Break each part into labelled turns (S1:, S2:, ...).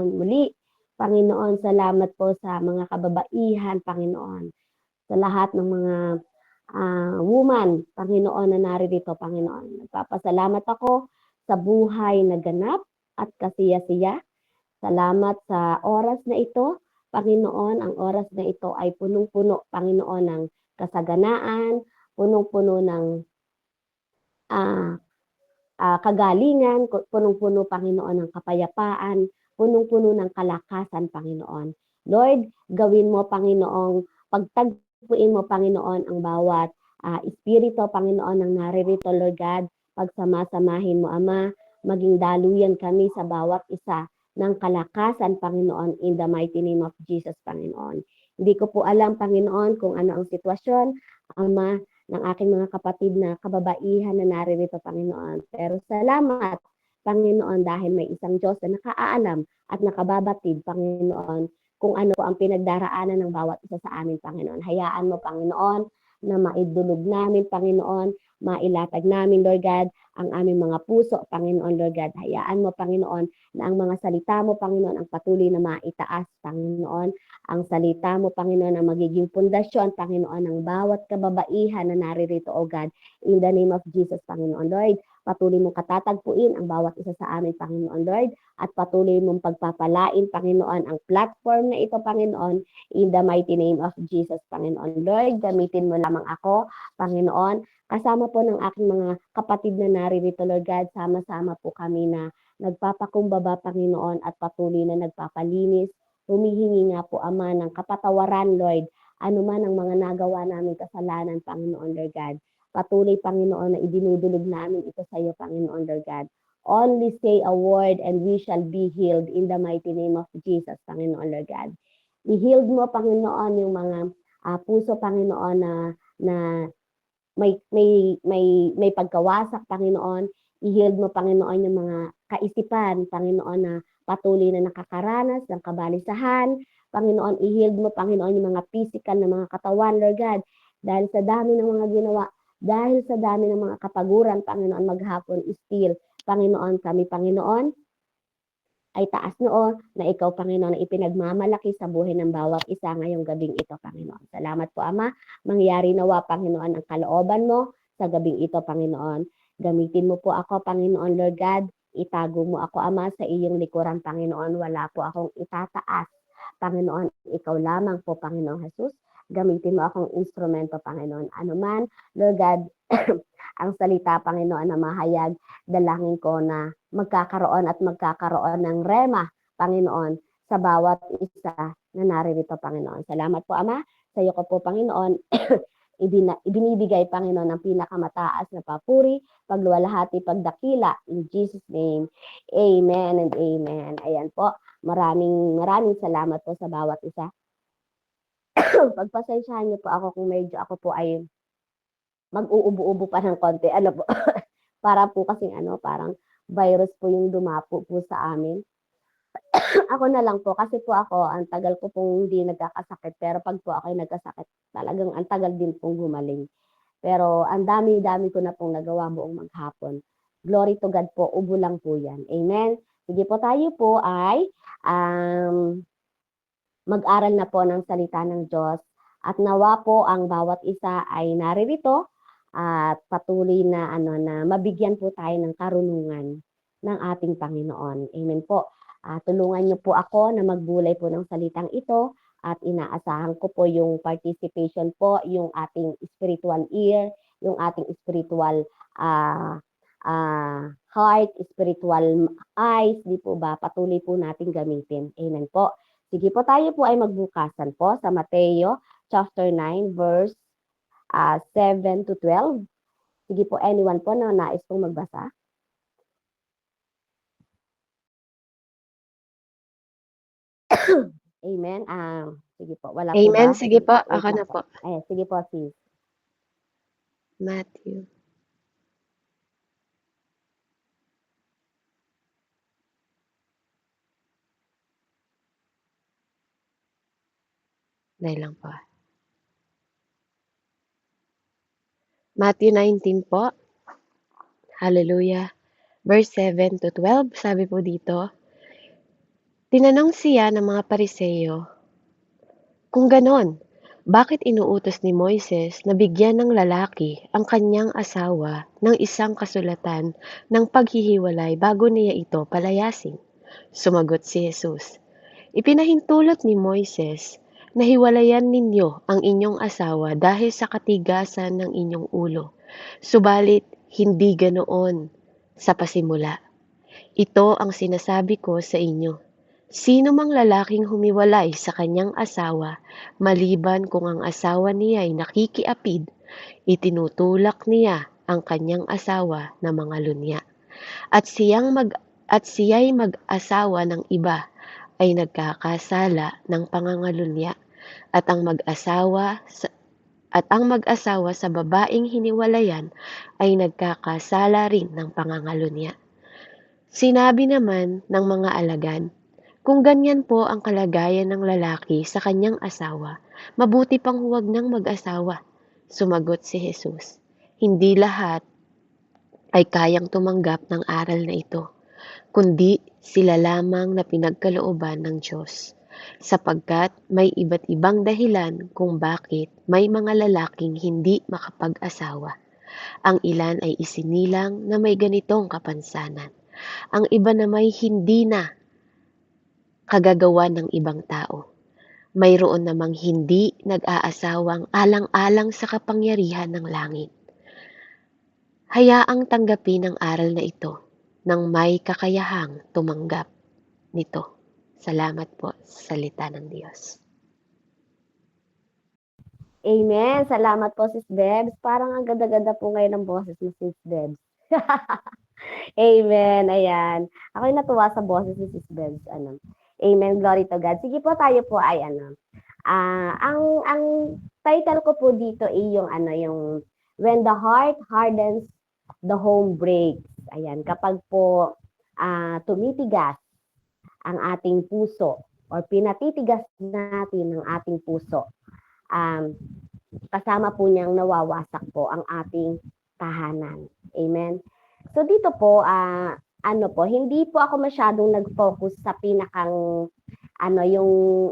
S1: Muli, Panginoon, salamat po sa mga kababaihan, Panginoon, sa lahat ng mga woman, Panginoon, na naririto, Panginoon. Nagpapasalamat ako sa buhay na ganap at kasiya-siya. Salamat sa oras na ito, Panginoon. Ang oras na ito ay punong-puno, Panginoon, ng kasaganaan, punong-puno ng kagalingan, punong-puno, Panginoon, ng kapayapaan, punong-puno ng kalakasan, Panginoon. Lord, gawin mo, Panginoong, pagtagpuin mo, Panginoon, ang bawat espiritu, Panginoon, ng naririto, Lord God, pagsama-samahin mo, Ama, maging daluyan kami sa bawat isa ng kalakasan, Panginoon, in the mighty name of Jesus, Panginoon. Hindi ko po alam, Panginoon, kung ano ang sitwasyon, Ama, ng aking mga kapatid na kababaihan na naririto, Panginoon. Pero salamat, Panginoon, dahil may isang Diyos na nakaalam at nakababatid, Panginoon, kung ano po ang pinagdaraanan ng bawat isa sa amin, Panginoon. Hayaan mo, Panginoon, na maidulog namin, Panginoon, mailatag namin, Lord God, ang aming mga puso, Panginoon, Lord God. Hayaan mo, Panginoon, na ang mga salita mo, Panginoon, ang patuloy na maitaas, Panginoon, ang salita mo, Panginoon, ang magiging pundasyon, Panginoon, ng bawat kababaihan na naririto, O God, in the name of Jesus, Panginoon, Lord. Patuloy mong katatagpuin ang bawat isa sa amin, Panginoon, Lord, at patuloy mong pagpapalain, Panginoon, ang platform na ito, Panginoon, in the mighty name of Jesus, Panginoon, Lord. Gamitin mo lamang ako, Panginoon, kasama po ng aking mga kapatid na naririto, Lord God, sama-sama po kami na nagpapakumbaba, Panginoon, at patuloy na nagpapalinis. Humihingi nga po, Ama, ng kapatawaran, Lord, anuman ang mga nagawa namin kasalanan, Panginoon, Lord God. Patuloy, Panginoon, na idinudulog namin ito sa iyo, Panginoon, Lord God. Only say a word and we shall be healed in the mighty name of Jesus, Panginoon, Lord God. I-healed mo, Panginoon, yung mga puso, Panginoon, na may pagkawasak, Panginoon. I-healed mo, Panginoon, yung mga kaisipan, Panginoon, na patuloy na nakakaranas ng kabalisahan. Panginoon, i-healed mo, Panginoon, yung mga physical na mga katawan, Lord God. Dahil sa dami ng mga ginawa, dahil sa dami ng mga kapaguran, Panginoon, maghapon, still, Panginoon, kami, Panginoon, ay taas noo na ikaw, Panginoon, na ipinagmamalaki sa buhay ng bawat isa ngayong gabing ito, Panginoon. Salamat po, Ama. Mangyari nawa, Panginoon, ang kalooban mo sa gabing ito, Panginoon. Gamitin mo po ako, Panginoon, Lord God. Itago mo ako, Ama, sa iyong likuran, Panginoon. Wala po akong itataas. Panginoon, ikaw lamang po, Panginoon Jesus. Gamitin mo akong instrumento, Panginoon. Ano man, Lord God, ang salita, Panginoon, na mahayag, dalangin ko na magkakaroon ng rema, Panginoon, sa bawat isa na naririto, Panginoon. Salamat po, Ama. Sa iyo ko po, Panginoon, ibinibigay, Panginoon, ng pinakamataas na papuri, pagluwalhati, pagdakila. In Jesus' name, amen and amen. Ayan po. Maraming salamat po sa bawat isa. Pagpasensyahan niyo po ako kung medyo ako po ay mag-uubo-ubo pa ng konti. Ano po? Para po kasing parang virus po yung dumapo po sa amin. Ako na lang po, kasi po ako, ang tagal ko pong hindi nagkakasakit, pero pag po ako ay nagkasakit, talagang ang tagal din pong gumaling. Pero ang dami-dami ko na pong nagawa buong maghapon. Glory to God po, ubo lang po yan. Amen? Sige po, tayo po ay mag-aral na po ng salita ng Diyos. At nawa po ang bawat isa ay naririto at patuloy na na mabigyan po tayo ng karunungan ng ating Panginoon. Amen po. Tulungan niyo po ako na magbulay po ng salitang ito at inaasahan ko po yung participation po, yung ating spiritual ear, yung ating spiritual heart, spiritual eyes, di po ba? Patuloy po natin gamitin. Amen po. Sige po, tayo po ay magbukasan po sa Mateo chapter 9 verse 7 to 12. Sige po, anyone po na nais pong magbasa? Amen. Sige po, wala po
S2: Amen.
S1: ba?
S2: Sige po,
S1: Wait
S2: ako na
S1: lang
S2: po.
S1: sige po, sis.
S2: Matthew. Dahil lang po. Matthew 19 po. Hallelujah. Verse 7 to 12, sabi po dito, Tinanong siya ng mga Pariseo, kung ganon, bakit inuutos ni Moises na bigyan ng lalaki ang kanyang asawa ng isang kasulatan ng paghihiwalay bago niya ito palayasin? Sumagot si Jesus, ipinahintulot ni Moises na hiwalayan ninyo ang inyong asawa dahil sa katigasan ng inyong ulo. Subalit, hindi ganoon sa pasimula. Ito ang sinasabi ko sa inyo. Sino mang lalaking humiwalay sa kanyang asawa, maliban kung ang asawa niya ay nakikiapid, itinutulak niya ang kanyang asawa na mga lunya. At siya'y mag-asawa ng iba ay nagkakasala ng pangangalunya at ang mag-asawa sa babaeng hiniwalayan ay nagkakasala rin ng pangangalunya. Sinabi naman ng mga alagad, kung ganyan po ang kalagayan ng lalaki sa kanyang asawa, mabuti pang huwag nang mag-asawa. Sumagot si Jesus, hindi lahat ay kayang tumanggap ng aral na ito, kundi sila lamang na pinagkalooban ng Diyos. Sapagkat may iba't ibang dahilan kung bakit may mga lalaking hindi makapag-asawa. Ang ilan ay isinilang na may ganitong kapansanan. Ang iba na may hindi na kagagawan ng ibang tao. Mayroon namang hindi nag-aasawang alang-alang sa kapangyarihan ng langit. Hayaang tanggapin ang aral na ito ng may kakayahang tumanggap nito. Salamat po sa salita ng Diyos.
S1: Amen. Salamat po, Sis Debs. Parang ang ganda-ganda po ngayon ng boses ni Sis Debs. Amen. Ayan. Ako'y natuwa sa boses ni Sis Debs. Amen. Glory to God. Sige po, tayo po ay ang title ko po dito ay yung When the Heart Hardens, the Home Breaks. Ayan. Kapag po tumitigas ang ating puso or pinatitigas natin ang ating puso, kasama po niyang nawawasak po ang ating tahanan. Amen. So dito po, hindi po ako masyadong nag-focus sa pinakang yung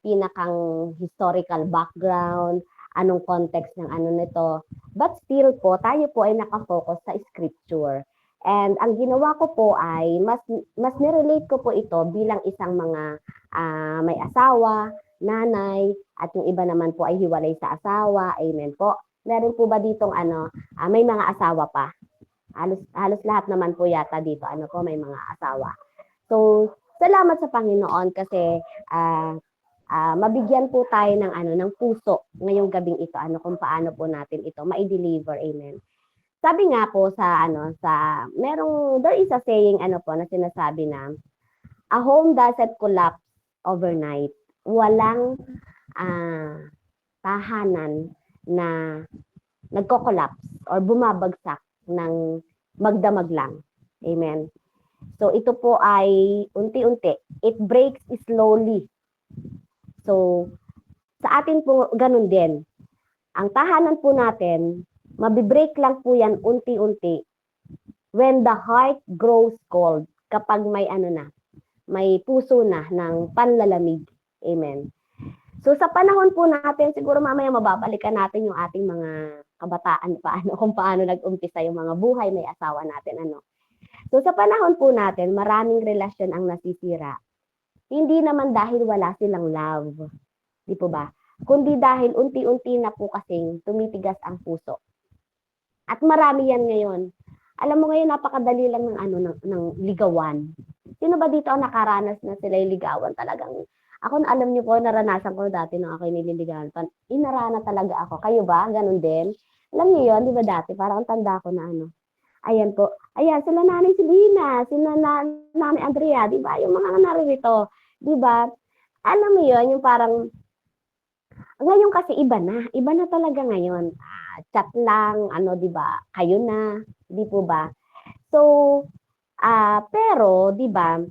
S1: pinakang historical background, anong context ng nito. But still po, tayo po ay nakafocus sa scripture. And ang ginawa ko po ay mas nirelate ko po ito bilang isang mga may asawa, nanay, at yung iba naman po ay hiwalay sa asawa. Amen po. Meron po ba ditong may mga asawa pa? Halos lahat naman po yata dito may mga asawa. So, salamat sa Panginoon kasi mabigyan po tayo ng puso ngayong gabing ito kung paano po natin ito mai-deliver. Amen. Sabi nga po there is a saying na sinasabi na a home doesn't collapse overnight. Walang tahanan na nagko-collapse or bumabagsak ng magdamag lang. Amen. So ito po ay unti-unti. It breaks slowly. So sa atin po ganun din. Ang tahanan po natin, mabibreak lang po yan unti-unti when the heart grows cold. Kapag may may puso na ng panlalamig. Amen. So sa panahon po natin, siguro mamaya mababalikan natin yung ating mga kabataan kung paano nag-umpisa yung mga buhay may asawa natin So sa panahon po natin, maraming relasyon ang nasisira. Hindi naman dahil wala silang love. Di po ba? Kundi dahil unti-unti na po kasing tumitigas ang puso. At marami yan ngayon. Alam mo ngayon, napakadali lang ng ligawan. Sino ba dito ang nakaranas na sila ligawan talagang? Ako alam niyo po, naranasan ko dati nung ako nililigawan. Inarana talaga ako. Kayo ba? Ganun din? Alam niyo yun, di ba dati? Parang tanda ko na Ayan po. Ayan, sila Nanay Silvina, sila Nanay Andrea, di ba? Yung mga naririto. Di ba? Alam mo yun, yung parang, ngayon kasi iba na talaga ngayon. Chat lang, di ba? Kayo na, di po ba? So, pero, di ba,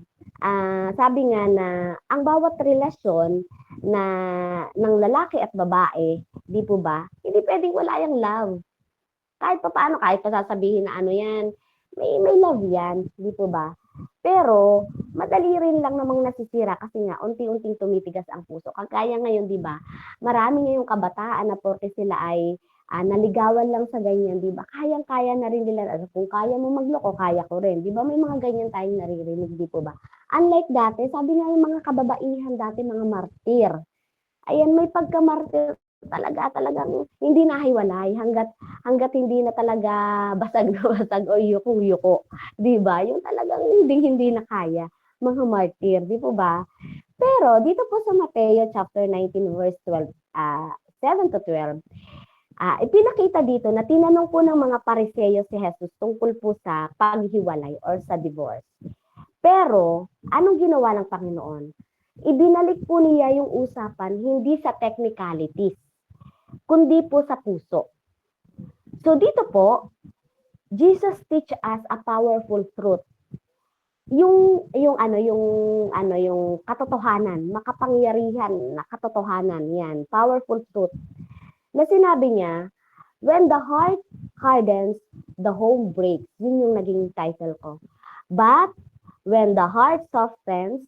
S1: sabi nga na ang bawat relasyon ng lalaki at babae, di po ba? Hindi pwedeng wala yung love. Kahit pa paano, kahit pa sasabihin na yan, may love yan, di po ba? Pero madali rin lang namang nasisira kasi nga unti-unting tumitigas ang puso. Kagaya ngayon, 'di ba? Marami ngayong kabataan na porke sila ay naligawan lang sa ganyan, 'di ba? Kayang-kaya na rin nila, kung kaya mo magloko, kaya ko rin. 'Di ba may mga ganyan tayong naririnig, 'di po ba? Unlike dati, sabi nga yung mga kababaihan dati, mga martir. Ayan, may pagka-martir talaga, talagang hindi nahiwalay hangga't hindi na talaga basag na basag o yukong-yuko, 'di ba? Yung talagang hindi na kaya, mga martir, 'di po ba? Pero dito po sa Mateo chapter 19 verse 12, 7 to 12, ipinakita dito na tinanong po ng mga Pariseyo si Jesus tungkol po sa paghiwalay or sa divorce. Pero anong ginawa ng Panginoon? Ibinalik po niya yung usapan hindi sa technicalities, kundi po sa puso. So dito po, Jesus teach us a powerful truth. Yung katotohanan, makapangyarihan na katotohanan, yan, powerful truth. Na sinabi niya, when the heart hardens, the home breaks. Yun yung naging title ko. But when the heart softens,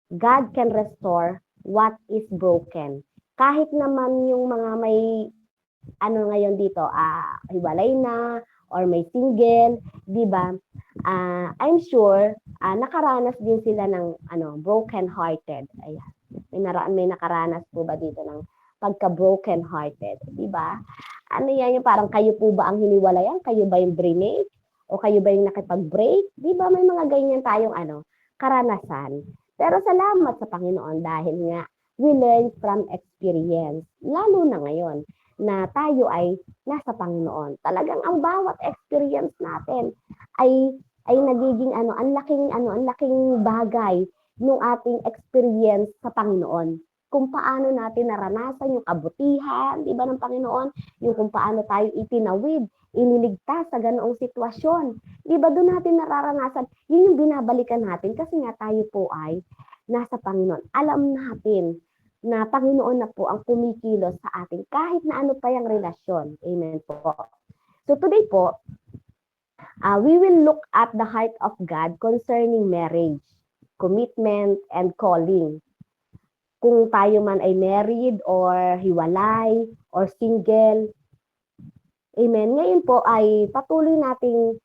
S1: God can restore what is broken. Kahit naman yung mga may ngayon dito, hiwalay na or may single, 'di ba? I'm sure nakaranas din sila ng broken hearted. Ayan. May nakaranas po ba dito ng pagka broken hearted, 'di ba? Ano yan, yung parang kayo po ba ang hiniwalayan? Kayo ba yung brinake? O kayo ba yung nakipag-break? 'Di ba may mga ganyan tayong karanasan. Pero salamat sa Panginoon dahil nga we learn from experience. Lalo na ngayon na tayo ay nasa Panginoon. Talagang ang bawat experience natin ay nagiging ang laking bagay ng ating experience sa Panginoon. Kung paano natin naranasan yung kabutihan, 'di ba, ng Panginoon, yung kung paano tayo itinawid, iniligtas sa ganoong sitwasyon. 'Di ba doon natin nararanasan, yun yung binabalikan natin kasi nga tayo po ay nasa Panginoon. Alam natin na Panginoon na po ang kumikilos sa atin kahit na ano pa yung relasyon. Amen po. So today po, we will look at the heart of God concerning marriage, commitment, and calling. Kung tayo man ay married or hiwalay or single. Amen. Ngayon po ay patuloy nating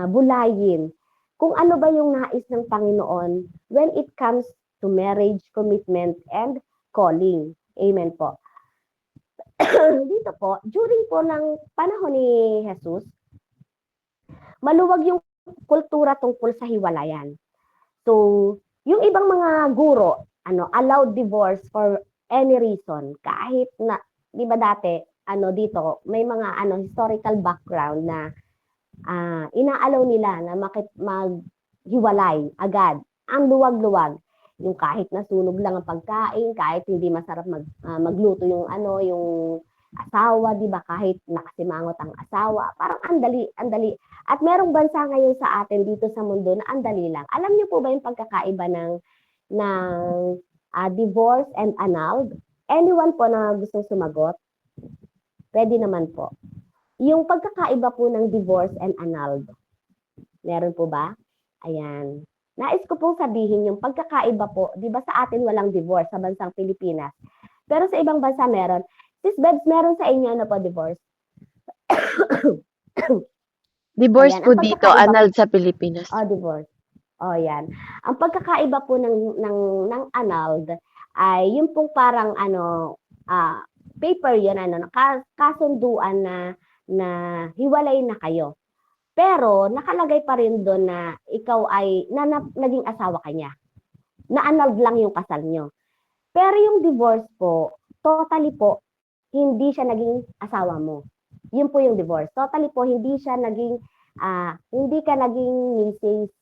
S1: bulayin kung ano ba yung nais ng Panginoon when it comes to marriage, commitment, and calling. Amen po. Dito po, during po ng panahon ni Jesus, maluwag yung kultura tungkol sa hiwalayan. So, yung ibang mga guro, allowed divorce for any reason. Kahit na, di ba dati, dito, may mga historical background na inaalaw nila na maghiwalay agad. Ang luwag-luwag. Yung kahit nasunog lang ang pagkain, kahit hindi masarap magluto yung yung asawa, di ba? Kahit nakasimangot ang asawa, parang andali. At merong bansa ngayon sa atin dito sa mundo na andali lang. Alam niyo po ba yung pagkakaiba ng divorce and annulled? Anyone po na gustong sumagot? Pwede naman po. Yung pagkakaiba po ng divorce and annulled. Meron po ba? Ayan. Nais ko pong sabihin yung pagkakaiba po, di ba sa atin walang divorce sa bansang Pilipinas? Pero sa ibang bansa meron. Sis Bebs, meron sa inyo po divorce?
S2: Divorce
S1: Ayan,
S2: po dito, annulled sa Pilipinas.
S1: divorce. Yan. Ang pagkakaiba po ng annulled ay yung pong parang paper yun, kasunduan na hiwalay na kayo. Pero nakalagay pa rin doon na ikaw ay naging asawa ka niya. Na-annulled lang yung kasal nyo. Pero yung divorce po, totally po, hindi siya naging asawa mo. Yun po yung divorce. Totally po, hindi siya naging, hindi ka naging Mrs.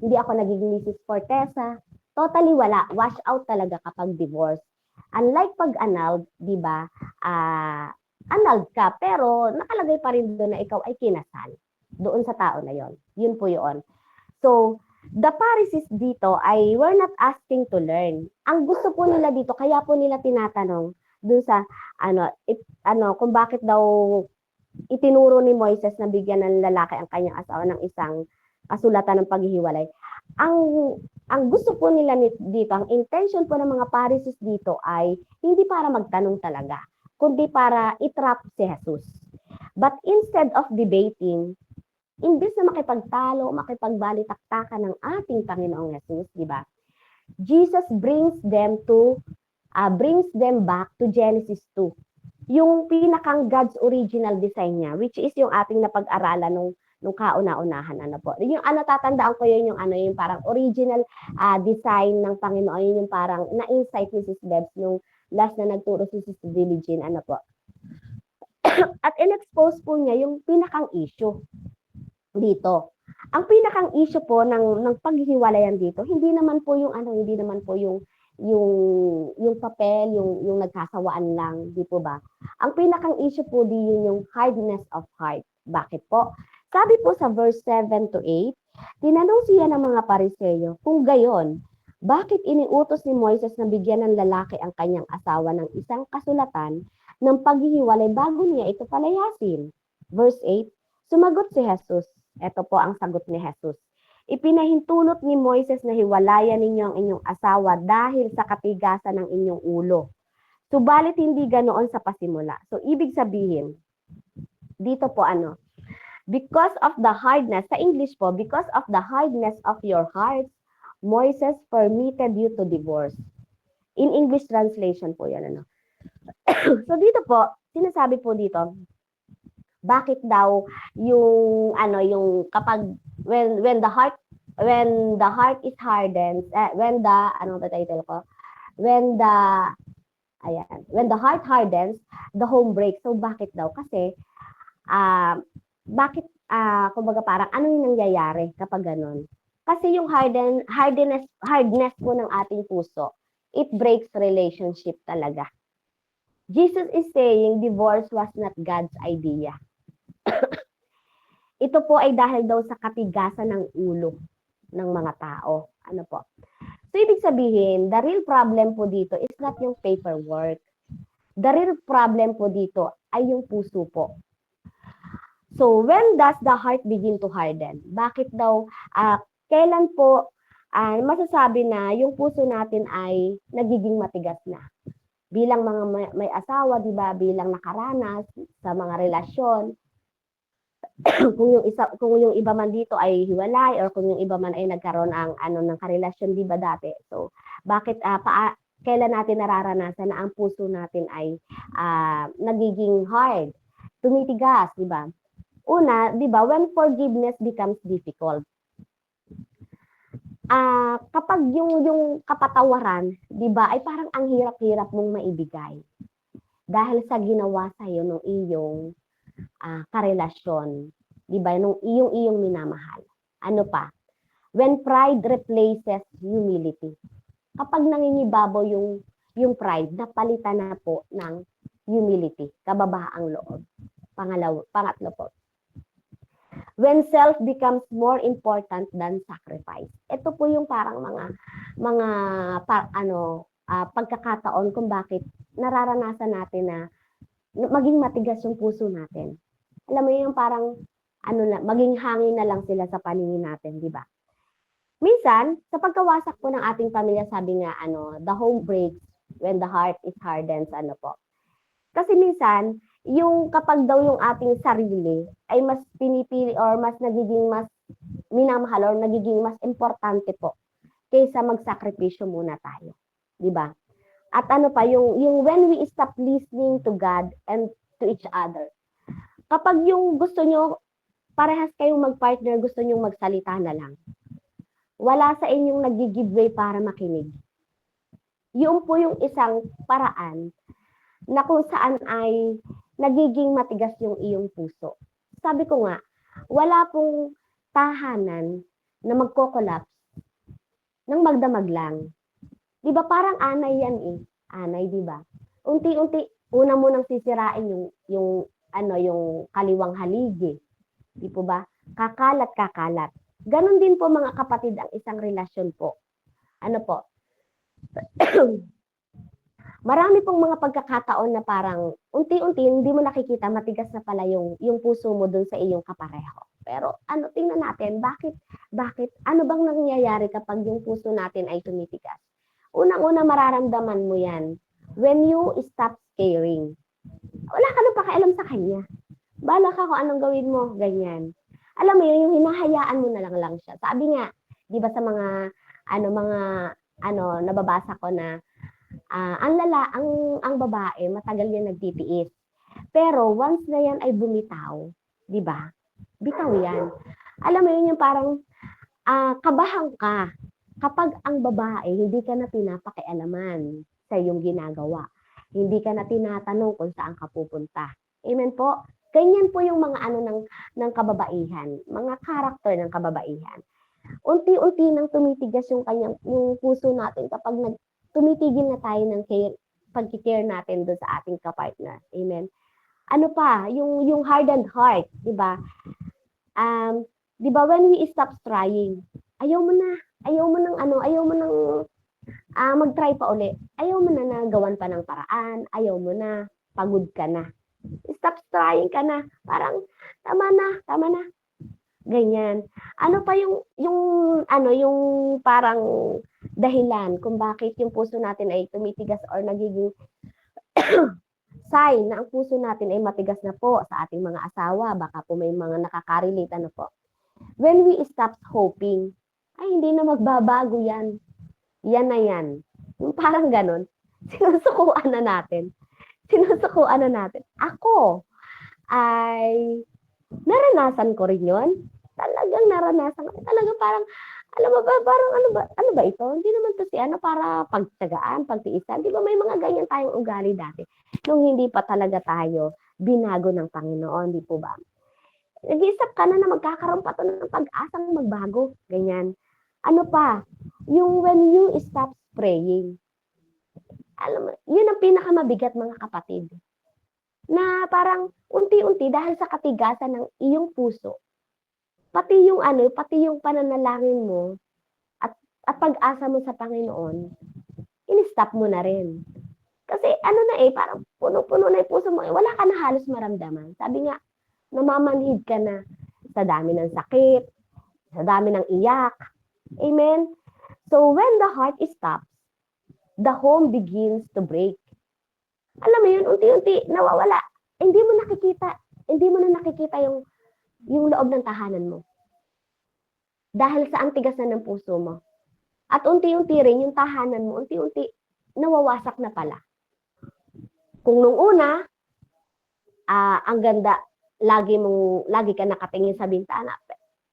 S1: Hindi ako naging Mrs. Fortesa. Totally wala. Wash out talaga kapag divorce. Unlike pag annulled, di ba, annulled ka, pero nakalagay pa rin doon na ikaw ay kinasal doon sa tao na yon. Yun po yun. So, the Pharisees dito ay we're not asking to learn. Ang gusto po nila dito, kaya po nila tinatanong dun sa kung bakit daw itinuro ni Moises na bigyan ng lalaki ang kanyang asawa ng isang kasulatan ng paghihiwalay. Ang ang gusto po nila dito, ang intention po ng mga Pharisees dito ay hindi para magtanong talaga, kundi para i-trap si Jesus. But instead of debating, imbes na makipagtalo, makipagbalitaktakan ng ating Panginoong Jesus, di ba? Jesus brings them back to Genesis 2. Yung pinakang God's original design niya, which is yung ating napag-aralan nung kauna-unahan, ano po. Yung tatandaan ko yun, yung yung parang original design ng Panginoon, yun yung parang na-insight ni Sis Debs nung last na nagturo si Sis Diligin, ano po. At in-expose po niya yung pinakang issue dito. Ang pinakang issue po ng paghihiwalayan dito, hindi naman po yung papel, yung nagkasawaan lang, di po ba? Ang pinakang issue po di yun yung hardness of heart. Bakit po? Sabi po sa verse 7 to 8, tinanong siya ng mga Pariseyo, kung gayon, bakit iniutos ni Moises na bigyan ng lalaki ang kanyang asawa ng isang kasulatan ng paghihiwalay bago niya ito palayasin? Verse 8, sumagot si Jesus. Ito po ang sagot ni Jesus. Ipinahintulot ni Moises na hiwalayan ninyo ang inyong asawa dahil sa katigasan ng inyong ulo. Subalit hindi ganoon sa pasimula. So, ibig sabihin, dito po because of the hardness, sa English po, because of the hardness of your hearts, Moises permitted you to divorce. In English translation po yan. So, dito po, sinasabi po dito, bakit daw yung kapag when the heart is hardened, when the heart hardens, the home breaks. So bakit daw? Kasi kumbaga parang ano yung nangyayari kapag ganun? Kasi yung hardness po ng ating puso, it breaks relationship talaga. Jesus is saying divorce was not God's idea. Ito po ay dahil daw sa katigasan ng ulo ng mga tao. Ano po? So, ibig sabihin, the real problem po dito is not yung paperwork. The real problem po dito ay yung puso po. So, when does the heart begin to harden? Bakit daw, kailan po masasabi na yung puso natin ay nagiging matigas na? Bilang mga may asawa, di ba? Bilang nakaranas sa mga relasyon, kung yung iba man dito ay hiwalay or kung yung iba man ay nagkaroon ng karelasyon, di ba dati? So, bakit kailan natin nararanasan na ang puso natin ay nagiging hard, tumitigas, di ba? Una, di ba, when forgiveness becomes difficult. Kapag yung kapatawaran, di ba, ay parang ang hirap-hirap mong maibigay. Dahil sa ginawa sa'yo ng iyong karelasyon, di ba, nung iyong minamahal. Ano pa? When pride replaces humility. Kapag nangingibabaw yung pride, napalitan na po ng humility, kababaang loob. Pangatlo po. When self becomes more important than sacrifice. Ito po yung parang pagkakataon kung bakit nararanasan natin na maging matigas yung puso natin. Alam mo yung parang maging hangin na lang sila sa paningin natin, di ba? Minsan, sa pagkawasak po ng ating pamilya, sabi nga the home breaks when the heart is hardened, po. Kasi minsan, yung kapag daw yung ating sarili ay mas pinipili or mas nagiging mas minamahal or nagiging mas importante po kaysa magsakripisyo muna tayo, di ba? At yung when we stop listening to God and to each other. Kapag yung gusto nyo, parehas kayong mag-partner, gusto nyo magsalita na lang. Wala sa inyong nag-give way para makinig. Yun po yung isang paraan na kung saan ay nagiging matigas yung iyong puso. Sabi ko nga, wala pong tahanan na magko-collapse ng magdamag lang. Di ba parang anay yan eh. Anay, di ba? Unti-unti, una mo nang sisirain yung kaliwang haligi. Di po ba? Kakalat. Ganon din po mga kapatid ang isang relasyon po. Ano po? Marami pong mga pagkakataon na parang unti-unti hindi mo nakikita matigas na pala yung puso mo dun sa iyong kapareho. Pero ano, tingnan natin, bakit ano bang nangyayari kapag yung puso natin ay tumitigas? Unang-una mararamdaman mo yan when you stop caring. Wala ka nang pakialam sa kanya. Bahala ka kung anong gawin mo, ganyan. Alam mo yun, yung hinahayaan mo na lang siya. Sabi nga, di ba sa mga nababasa ko na ang babae matagal yan nagtitiis. Pero once na yan ay bumitaw, di ba? Bitaw yan. Alam mo yun yung parang kabahan ka kapag ang babae hindi ka na pinapakialaman sa iyong ginagawa. Hindi ka na tinatanong kung saan ka pupunta. Amen po. Ganyan po yung mga ano ng kababaihan, mga karakter ng kababaihan. Unti-unti nang tumitigas yung puso natin kapag tumitigil na tayo ng pagki-care natin doon sa ating kapartner. Amen. Ano pa, yung hardened heart, 'di ba? 'Di ba when we stop trying, ayaw mo na, ayaw mo nang mag-try pa uli. Ayaw mo na na gawan pa ng paraan, ayaw mo na, pagod ka na. Stop trying ka na. Parang tama na. Ganyan. Ano pa yung parang dahilan kung bakit yung puso natin ay tumitigas or nagiging sign na ang puso natin ay matigas na po sa ating mga asawa. Baka po may mga nakaka-relate ano po. When we stop hoping, ay hindi na magbabago yan. Yan na yan. Yung parang ganun. Sinusukuan na natin. Ako ay naranasan ko rin yun. Talagang naranasan ko. Talagang parang, alam mo ba, parang ano ba ito? Hindi naman to si para pagtsagaan, pagtiisan. Di ba may mga ganyan tayong ugali dati? Nung hindi pa talaga tayo binago ng Panginoon, di po ba? Nag-iisip ka na magkakaroon pa to ng pag-asang magbago. Ganyan. Ano pa? Yung when you stop praying. Alam mo, yun ang pinakamabigat mga kapatid. Na parang unti-unti dahil sa katigasan ng iyong puso, pati yung pananalangin mo at pag-asa mo sa Panginoon, in-stop mo na rin. Kasi parang puno-puno na yung puso mo, wala ka na halos maramdaman. Sabi nga, namamanhid ka na sa dami ng sakit, sa dami ng iyak. Amen? So, when the heart stops, the home begins to break. Alam mo yun, unti-unti, nawawala. Hindi mo na nakikita yung loob ng tahanan mo. Dahil sa antigas na ng puso mo. At unti-unti rin, yung tahanan mo, unti-unti, nawawasak na pala. Kung nung una, ang ganda, lagi ka nakatingin sa bintana.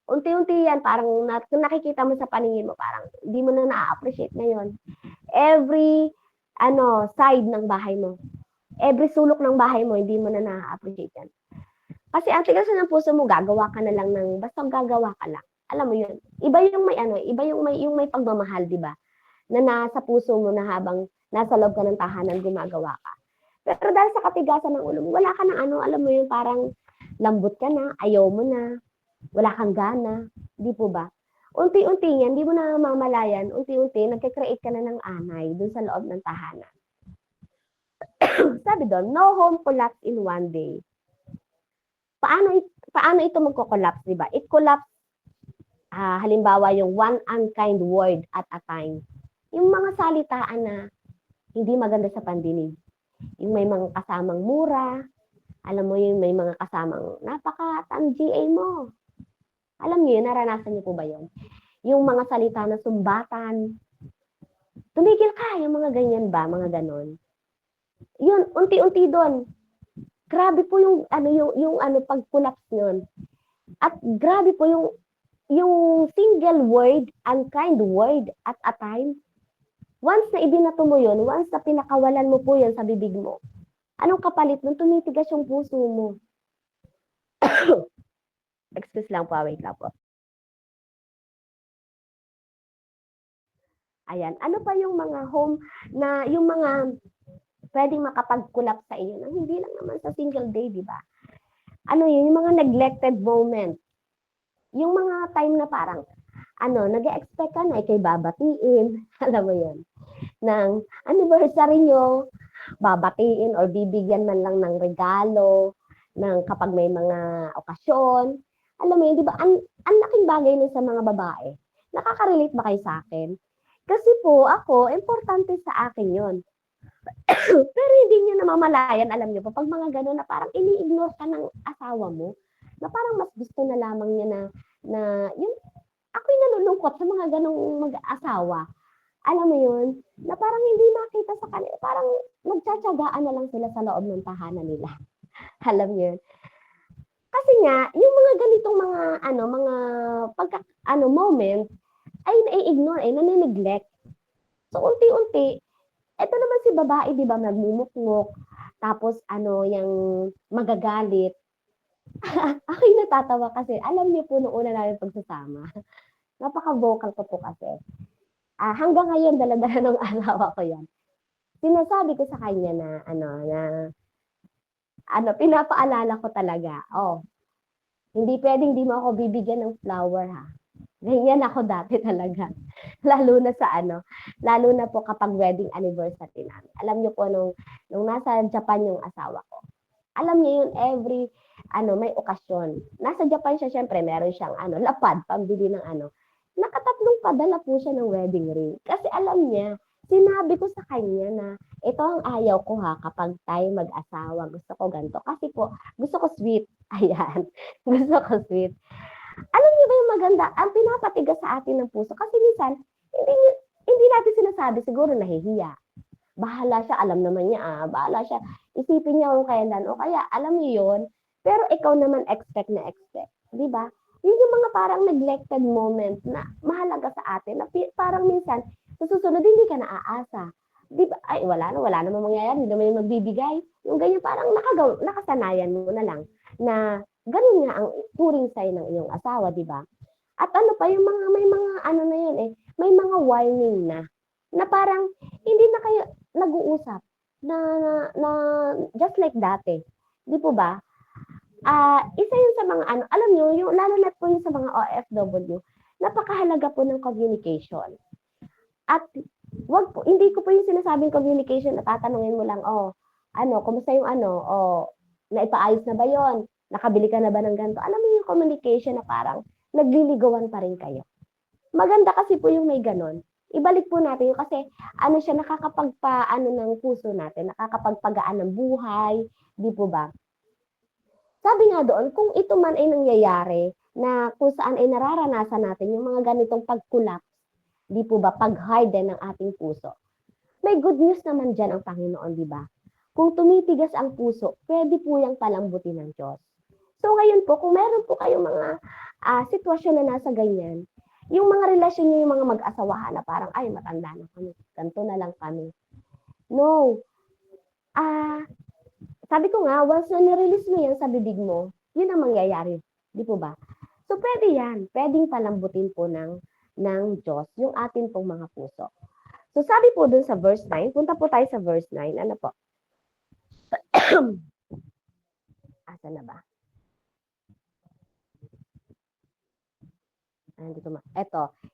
S1: Unti-unti yan, parang nakikita mo sa paningin mo, parang hindi mo na na-appreciate ngayon. Every side ng bahay mo, every sulok ng bahay mo, hindi mo na na-appreciate yan. Kasi ang tigas ng puso mo, gagawa ka na lang basta gagawa ka lang. Alam mo yun. Iba yung may pagmamahal, di ba? Na nasa puso mo na habang nasa loob ka ng tahanan, gumagawa ka. Pero dahil sa katigasan ng ulo mo, wala ka ng alam mo yun, parang lambot ka na, ayaw mo na, wala kang gana, di po ba? Unti-unti yan, di mo na mamalayan, unti-unti, nagkakreate ka na ng anay dun sa loob ng tahanan. Sabi doon, no home collapse in one day. Paano ito magko-collapse, di ba? It collapse, halimbawa yung one unkind word at a time. Yung mga salitaan na hindi maganda sa pandinig. Yung may mga kasamang mura, alam mo yung may mga kasamang napaka-GA mo. Alam niyo yun, naranasan niyo po ba yun? Yung mga salita na sumbatan, tumigil ka, yung mga ganyan ba, mga ganon. Yun, unti-unti doon. Grabe po yung pag-collapse yun. At grabe po yung single word, unkind word at a time. Once na ibinato mo yun, once na pinakawalan mo po yan sa bibig mo, anong kapalit nun? Tumitigas yung puso mo. Excuse lang po, wait lang po. Ayan, ano pa yung mga home na yung mga pwedeng makapag-collapse sa inyo na hindi lang naman sa single day, di ba? Yung mga neglected moments. Yung mga time na parang, nag-expect ka na, ikay babatiin, alam mo yun, ng anniversary nyo, babatiin or bibigyan man lang ng regalo, ng kapag may mga okasyon. Alam mo yun, 'di ba ang laking bagay nun sa mga babae. Nakaka-relate ba kayo sa'kin? Kasi po ako, importante sa akin yun. Pero hindi niyo namamalayan, alam niyo po, 'pag mga gano'n na parang ini-ignore ka ng asawa mo, na parang mas gusto na lamang niya na na yung ako'y nalulungkot sa mga gano'ng mag-asawa. Alam mo yun, na parang hindi makita sa kanila, parang nagtitiyagaan na lang sila sa loob ng tahanan nila. Alam niyo yun? Kasi nga, yung mga ganitong mga moment ay nai-ignore, nane-neglect. So, unti-unti, eto naman si babae, 'di ba, nagmumukmok, tapos yung magagalit. Ako'y natatawa kasi alam niyo po nung una naming pagsasama, napaka-vocal ko po kasi. Hanggang ngayon dala-dala ng asawa ko 'yan. Sinasabi ko sa kanya na pinapaalala ko talaga, "Oh, hindi puwedeng 'di mo ako bibigyan ng flower, ha." Ganyan ako dati talaga. Lalo na lalo na po kapag wedding anniversary namin. Alam niyo po nung nasa Japan yung asawa ko, alam niya yun every may okasyon. Nasa Japan siya, siyempre meron siyang lapad pambili ng nakatatlong padala po siya ng wedding ring. Kasi alam niya, sinabi ko sa kanya na ito ang ayaw ko, ha, kapag tayo mag-asawa, gusto ko ganito. Kasi po, gusto ko sweet. Ayan, gusto ko sweet. Alam niyo ba yung maganda, ang pinapatigas sa atin ng puso kasi minsan hindi hindi natin sinasabi, siguro nahihiya. Bahala siya, alam naman niya, bahala siya. Isipin niya kung kailan o kaya alam niyo yun, pero ikaw naman expect na expect, 'di ba? Yun yung mga parang neglected moment na mahalaga sa atin na parang minsan sa susunod hindi ka na aasa. 'Di ba? Ay, wala namang mangyayari, hindi naman yung magbibigay. Yung ganyan parang nakasanayan mo na lang na ganun nga ang turing sa'yo ng iyong asawa, 'di ba? At ano pa yung may mga na yun, may mga warning na parang hindi na kayo nag-uusap na na just like dati, 'di po ba? Isa yun sa mga alam niyo yung lalo na po yung sa mga OFW, napakahalaga po ng communication. At hindi ko po yung sinasabing communication na tatanungin mo lang, "Oh, kumusta yung naipaayos na ba yon? Nakabili ka na ba ng ganito?" Alam mo yung communication na parang nagliligawan pa rin kayo. Maganda kasi po yung may gano'n. Ibalik po natin yun kasi siya, nakakapagpaano ng puso natin, nakakapagpagaan ng buhay, 'di po ba? Sabi nga doon, kung ito man ay nangyayari na kung saan ay nararanasan natin yung mga ganitong pag-collapse, 'di po ba, pag-harden ng ating puso. May good news naman diyan ang Panginoon, 'di ba? Kung tumitigas ang puso, puwede po yang palambutin ng Diyos. So ngayon po, kung meron po kayong mga sitwasyon na nasa ganyan, yung mga relasyon niyo, yung mga mag-asawahan na parang, "Ay, matanda na kami, ganito na lang kami." No. Ah, Sabi ko nga, once na ni-release mo yan sa bibig mo, yun ang mangyayari, 'di po ba? So puwede yan, puwedeng palambutin po ng Diyos yung atin pong mga puso. So sabi po dun sa verse 9, punta po tayo sa verse 9, ano po? Asan na ba?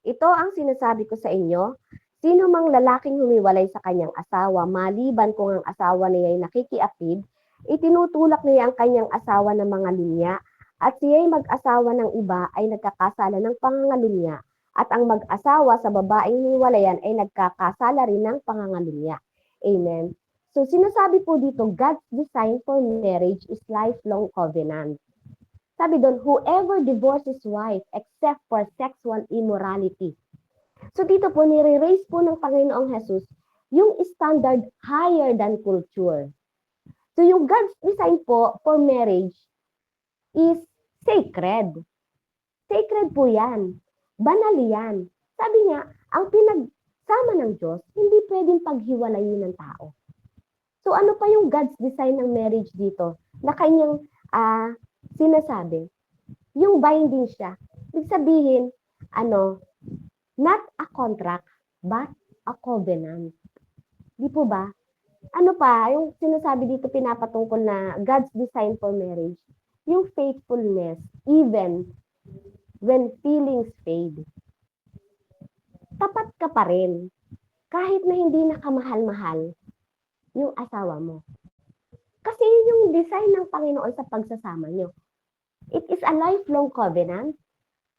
S1: Ito ang sinasabi ko sa inyo, sino mang lalaking humiwalay sa kanyang asawa, maliban kung ang asawa niya ay nakikiapid, itinutulak niya ang kanyang asawa ng mga linya, at siya'y mag-asawa ng iba ay nagkakasala ng pangangalunya, at ang mag-asawa sa babaeng hiwalayan ay nagkakasala rin ng pangangalunya. Amen. So sinasabi po dito, God's design for marriage is lifelong covenant. Sabi doon, whoever divorces wife except for sexual immorality. So dito po, nire-raise po ng Panginoong Jesus yung standard higher than culture. So yung God's design po for marriage is sacred. Sacred po yan. Banal yan. Sabi niya, ang pinagsama ng Diyos, hindi pwedeng paghiwalayin ng tao. So ano pa yung God's design ng marriage dito na kanyang sinasabi? Yung binding siya. Ibig sabihin, not a contract, but a covenant. Di po ba? Ano pa, yung sinasabi dito pinapatungkol na God's design for marriage, yung faithfulness, even when feelings fade. Tapat ka pa rin, kahit na hindi nakamahal-mahal yung asawa mo. Kasi yun yung design ng Panginoon sa pagsasama nyo. It is a lifelong covenant,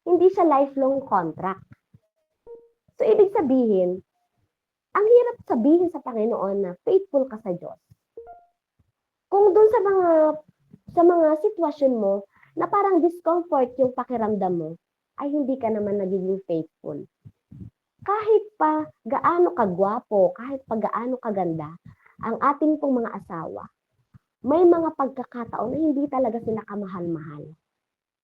S1: hindi siya lifelong contract. So, ibig sabihin, ang hirap sabihin sa Panginoon na faithful ka sa Diyos. Kung doon sa mga sitwasyon mo na parang discomfort yung pakiramdam mo, ay hindi ka naman nagiging faithful. Kahit pa gaano kagwapo, kahit pa gaano kaganda ang ating pong mga asawa, may mga pagkakataon na hindi talaga sila kamahal-mahal.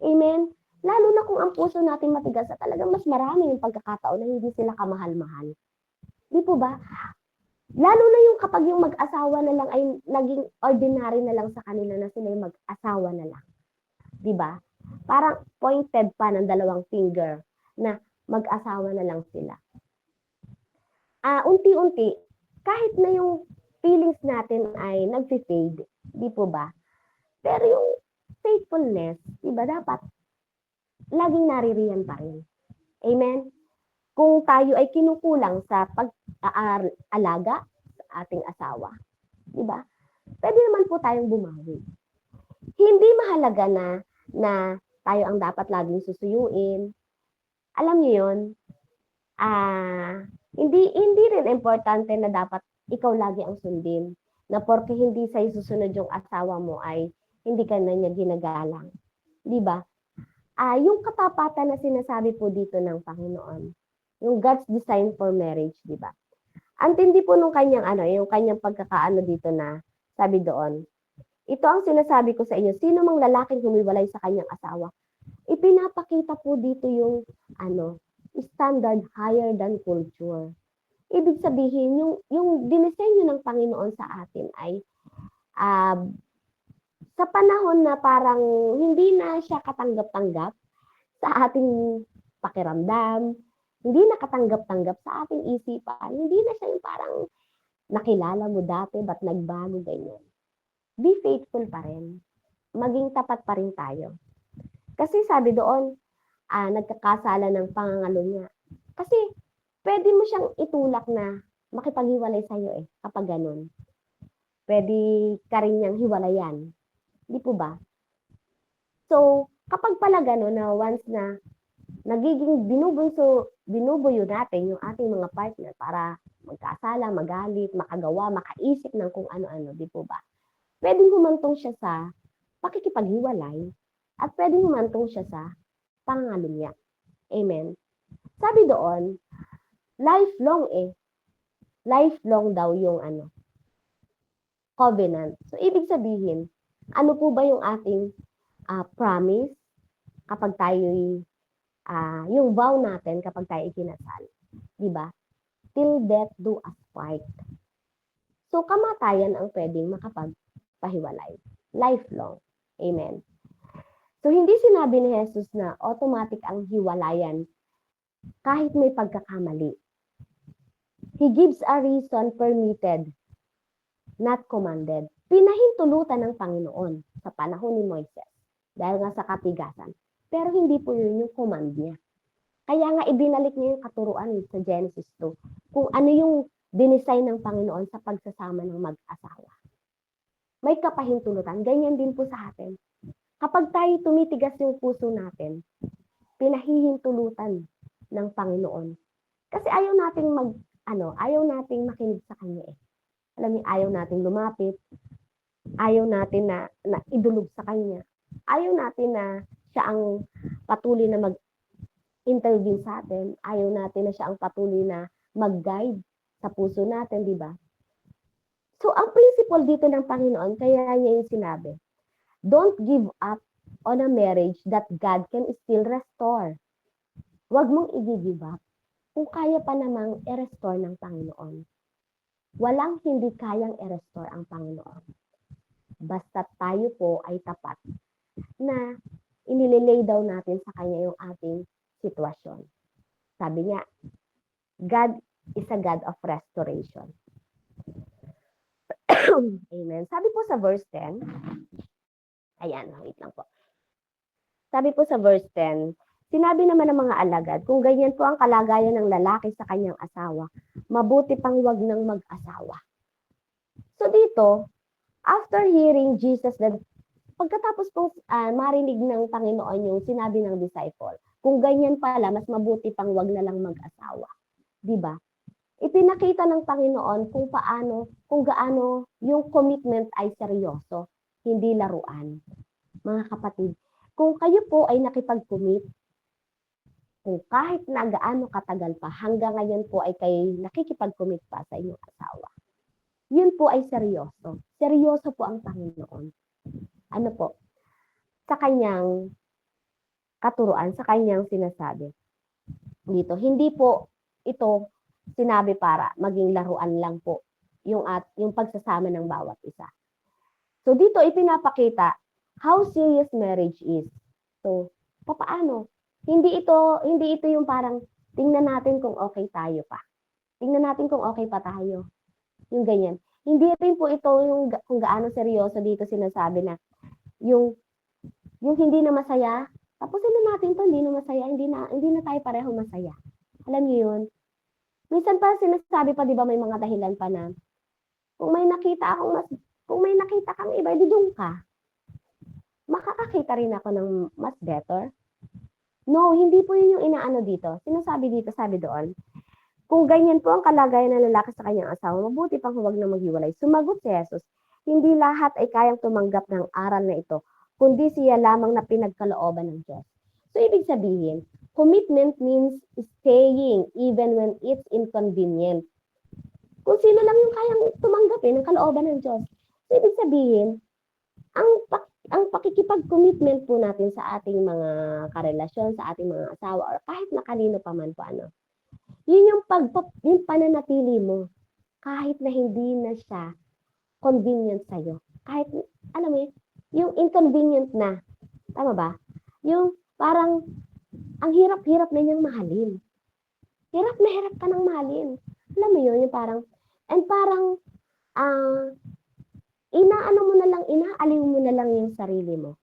S1: Amen? Lalo na kung ang puso natin matigas at talagang mas marami yung pagkakataon na hindi sila kamahal-mahal. Di po ba? Lalo na yung kapag yung mag-asawa na lang ay naging ordinary na lang sa kanila na sila yung mag-asawa na lang. Di ba? Parang pointed pa ng dalawang finger na mag-asawa na lang sila. Unti-unti, kahit na yung feelings natin ay nag-fade, di po ba? Pero yung faithfulness, di ba, dapat laging naririyan pa rin. Amen? Kung tayo ay kinukulang sa pag-aalaga sa ating asawa, di ba? Pwede naman po tayong bumawi. Hindi mahalaga na tayo ang dapat laging susuyuin. Alam niyo yun, hindi rin importante na dapat ikaw lagi ang sundin. Na porke hindi sa'yo susunod yung asawa mo ay hindi ka na niya ginagalang. Di ba? Yung katapatan na sinasabi po dito ng Panginoon, yung God's design for marriage, di ba? Antindi po nung kanyang yung kanyang pagkakaano dito na sabi doon, ito ang sinasabi ko sa inyo, sino mang lalaking humiwalay sa kanyang asawa, ipinapakita po dito yung standard higher than culture. Ibig sabihin, yung dinisenyo ng Panginoon sa atin ay sa panahon na parang hindi na siya katanggap-tanggap sa ating pakiramdam, hindi na katanggap-tanggap sa ating isipan, hindi na siya yung parang nakilala mo dati, ba't nagbago, ganyan. Be faithful pa rin. Maging tapat pa rin tayo. Kasi sabi doon, nagkakasala ng pangangalo niya. Kasi pwede mo siyang itulak na makipaghiwalay sa'yo kapag ganun. Pwede ka rin niyang hiwalayan. Di po ba? So, kapag pala gano'n na once na nagiging binubuyo natin yung ating mga partner para magkasala, magalit, makagawa, makaisip ng kung ano-ano, di po ba? Pwedeng humantong siya sa pakikipaghiwalay at pwedeng humantong siya sa pangangalunya. Amen? Sabi doon, lifelong lifelong daw yung covenant. So, ibig sabihin, ano po ba yung ating promise kapag tayo'y yung vow natin kapag tayo ikinasal. Di ba? Till death do us part. So, kamatayan ang pwedeng makapagpahiwalay. Lifelong. Amen. So, hindi sinabi ni Jesus na automatic ang hiwalayan kahit may pagkakamali. He gives a reason permitted, not commanded. Pinahintulutan ng Panginoon sa panahon ni Moises dahil nga sa katigasan. Pero hindi po yun yung command niya. Kaya nga ibinalik niya yung katuruan sa Genesis 2 kung ano yung dinesign ng Panginoon sa pagsasama ng mag-asawa. May kapahintulutan. Ganyan din po sa atin. Kapag tayo tumitigas yung puso natin, pinahihintulutan ng Panginoon. Kasi ayaw nating makinig sa Kanya Alam niyo, ayaw nating lumapit, ayaw natin na idulog sa Kanya. Ayaw natin na siya ang patuloy na mag-intervene sa atin. Ayaw natin na siya ang patuloy na mag-guide sa puso natin, di ba? So, ang principle dito ng Panginoon, kaya niya yung sinabi, don't give up on a marriage that God can still restore. Huwag mong i-give up kung kaya pa namang i-restore ng Panginoon. Walang hindi kayang i-restore ang Panginoon. Basta tayo po ay tapat na inililay daw natin sa Kanya yung ating sitwasyon. Sabi niya, God is a God of restoration. Amen. Sabi po sa verse 10, ayan, wait lang po. Sabi po sa verse 10, sinabi naman ng mga alagad, kung ganyan po ang kalagayan ng lalaki sa kanyang asawa, mabuti pang wag nang mag-asawa. So dito, after hearing Jesus pagkatapos pong marinig ng Panginoon yung sinabi ng disciple, kung ganyan pala, mas mabuti pang wag na lang mag-asawa. Di ba? Ipinakita ng Panginoon kung gaano yung commitment ay seryoso, hindi laruan. Mga kapatid, kung kayo po ay nakipag-commit, kung kahit na gaano katagal pa, hanggang ngayon po ay kayo nakikipag-commit pa sa inyong asawa, yun po ay seryoso. Seryoso po ang Panginoon. Ano po? Sa kanyang katuruan, sa kanyang sinasabi dito. Hindi po ito sinabi para maging laruan lang po yung pagsasama ng bawat isa. So dito ipinapakita how serious marriage is. So papaano? Hindi ito yung parang tingnan natin kung okay tayo pa. Tingnan natin kung okay pa tayo. Yung ganyan. Hindi rin po ito yung kung gaano seryoso dito sinasabi na yung hindi na masaya, tapusin na natin to, hindi na masaya, hindi na tayo pareho masaya. Alam niyo yun? Minsan pa sinasabi pa, di ba, may mga dahilan pa na kung may nakita kang iba, di doon ka. Makakakita rin ako ng mas better. No, hindi po yun yung inaano dito. Sinasabi dito, sabi doon, kung ganyan po ang kalagayan ng lalaki sa kanyang asawa, mabuti pang huwag na maghiwalay. Sumagot si Jesus, hindi lahat ay kayang tumanggap ng aral na ito, kundi siya lamang na pinagkalooban ng Diyos. So, ibig sabihin, commitment means staying even when it's inconvenient. Kung sino lang yung kayang tumanggapin ng kalooban ng Diyos. So, ibig sabihin, ang pakikipag-commitment po natin sa ating mga karelasyon, sa ating mga asawa, or kahit na kanino pa man po, yun yung pananatili mo, kahit na hindi na siya convenient sa'yo. Kahit, alam mo yung inconvenient na. Tama ba? Yung parang, ang hirap-hirap na niyang mahalin. Hirap na hirap ka nang mahalin. Alam mo yun, yung parang, and parang, inaaliw mo na lang yung sarili mo.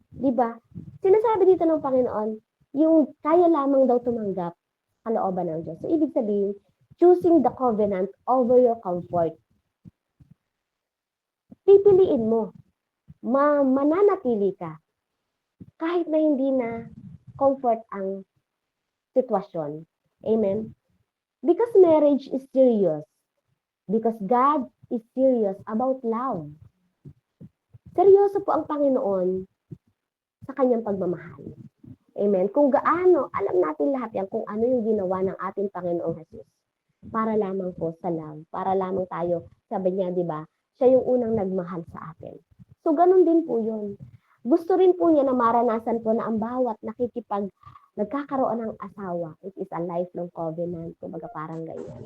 S1: Diba? Sinasabi dito ng Panginoon, yung kaya lamang daw tumanggap kalooban ng Diyos. So, ibig sabihin, choosing the covenant over your comfort. Pipiliin mo. Mananatili ka. Kahit na hindi na comfort ang sitwasyon. Amen? Because marriage is serious. Because God is serious about love. Seryoso po ang Panginoon sa kanyang pagmamahal. Amen? Kung gaano, alam natin lahat yan, kung ano yung ginawa ng ating Panginoong Jesus. Para lamang po sa love. Para lamang tayo, sabi niya, di ba, siya yung unang nagmahal sa atin. So, ganun din po yun. Gusto rin po niya na maranasan po na ang bawat nagkakaroon ng asawa, it is a lifelong covenant, kumbaga parang ganyan.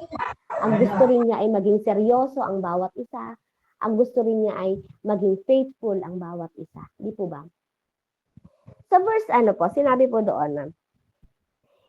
S1: Ang gusto rin niya ay maging seryoso ang bawat isa. Ang gusto rin niya ay maging faithful ang bawat isa. Di po ba? Sa verse sinabi po doon na,